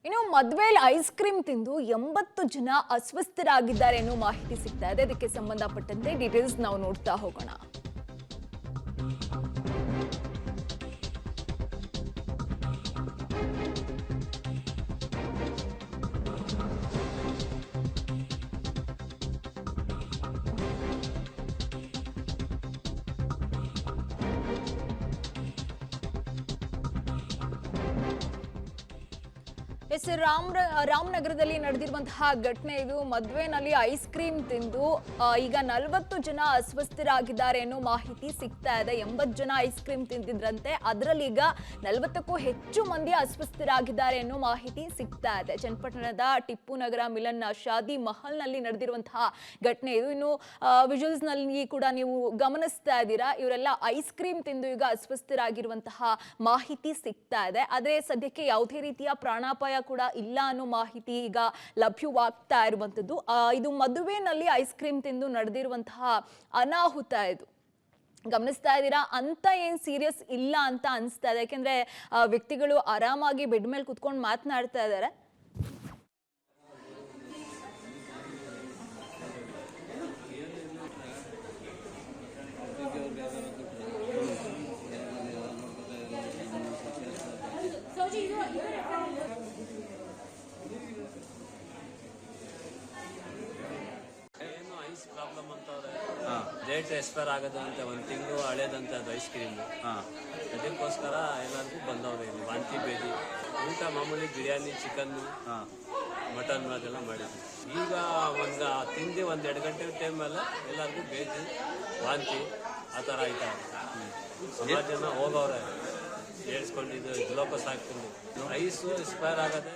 ಇನ್ನು ಮದುವೆಯಲ್ಲಿ ice cream ತಿಂದು 80 ಜನ ಅಸ್ವಸ್ಥರಾಗಿದ್ದಾರೆ ಎನ್ನುವ ಮಾಹಿತಿ ಸಿಗ್ತಾ ಇದೆ. ಅದಕ್ಕೆ ಸಂಬಂಧಪಟ್ಟಂತೆ ಡೀಟೇಲ್ಸ್ ನಾವು ನೋಡ್ತಾ ಹೋಗೋಣ. ರಾಮನಗರದಲ್ಲಿ ನಡೆದಿರುವಂತಹ ಘಟನೆ ಇದು. ಮದುವೆನಲ್ಲಿ ಐಸ್ ಕ್ರೀಮ್ ತಿಂದು ಈಗ 40 ಜನ ಅಸ್ವಸ್ಥರಾಗಿದ್ದಾರೆ ಅನ್ನೋ ಮಾಹಿತಿ ಸಿಗ್ತಾ ಇದೆ. 80 ಜನ ಐಸ್ ಕ್ರೀಮ್ ತಿಂದಿದ್ರಂತೆ, ಅದರಲ್ಲಿ ಈಗ 40ಕ್ಕೂ ಹೆಚ್ಚು ಮಂದಿ ಅಸ್ವಸ್ಥರಾಗಿದ್ದಾರೆ ಅನ್ನೋ ಮಾಹಿತಿ ಸಿಗ್ತಾ ಇದೆ. ಚನ್ನಪಟ್ಟಣದ ಟಿಪ್ಪು ನಗರ ಮಿಲನ್ ಶಾದಿ ಮಹಲ್ ನಲ್ಲಿ ನಡೆದಿರುವಂತಹ ಘಟನೆ ಇದು. ಇನ್ನು ವಿಜುವಲ್ಸ್ ನಲ್ಲಿ ಕೂಡ ನೀವು ಗಮನಿಸ್ತಾ ಇದ್ದೀರಾ, ಇವರೆಲ್ಲ ಐಸ್ ಕ್ರೀಮ್ ತಿಂದು ಈಗ ಅಸ್ವಸ್ಥರಾಗಿರುವಂತಹ ಮಾಹಿತಿ ಸಿಗ್ತಾ ಇದೆ. ಆದ್ರೆ ಸದ್ಯಕ್ಕೆ ಯಾವುದೇ ರೀತಿಯ ಪ್ರಾಣಾಪಾಯ ಕೂಡ ಇಲ್ಲ ಅನ್ನೋ ಮಾಹಿತಿ ಈಗ ಲಭ್ಯವಾಗ್ತಾ ಇರುವಂತದ್ದು. ಇದು ಮದುವೆನಲ್ಲಿ ಐಸ್ ಕ್ರೀಮ್ ತಿಂದು ನಡೆದಿರುವಂತಹ ಅನಾಹುತ ಇದು. ಗಮನಿಸ್ತಾ ಇದ್ದೀರಾ, ಅಂತ ಏನ್ ಸೀರಿಯಸ್ ಇಲ್ಲ ಅಂತ ಅನಿಸ್ತಾ ಇದೆ. ಯಾಕೆಂದ್ರೆ ವ್ಯಕ್ತಿಗಳು ಆರಾಮಾಗಿ ಬೆಡ್ ಮೇಲೆ ಕುತ್ಕೊಂಡು ಮಾತನಾಡ್ತಾ ಇದ್ದಾರೆ. ಪ್ರಾಬ್ಲಮ್ ಅಂತವ್ರೆ, ಡೇಟ್ ಎಕ್ಸ್ಪೈರ್ ಆಗೋದಂತೆ, 1 ತಿಂಗಳು ಹಳೇದಂತೆ ಅದು ಐಸ್ ಕ್ರೀಮು. ಅದಕ್ಕೋಸ್ಕರ ಎಲ್ಲರಿಗೂ ಬಂದವ್ರೆ ಇಲ್ಲಿ ವಾಂತಿ ಬೇದಿ. ಊಟ ಮಾಮೂಲಿ ಬಿರಿಯಾನಿ, ಚಿಕನ್ನು, ಮಟನ್ ಅದೆಲ್ಲ ಮಾಡಿದ್ವಿ. ಈಗ ತಿಂದು 1-2 ಗಂಟೆ ಟೈಮಲ್ಲ ಎಲ್ಲರಿಗೂ ಬೇದಿ, ವಾಂತಿ ಆ ಥರ ಆಯ್ತಾ. ಸುಮಾರು ಜನ ಹೋಗವ್ರೆ ಹೇಳ್ಸ್ಕೊಂಡಿದ್ದು ಗ್ಲೋಕೋಸ್ ಹಾಕ್ಕೊಂಡು. ಐಸು ಎಕ್ಸ್ಪೈರ್ ಆಗೋದೆ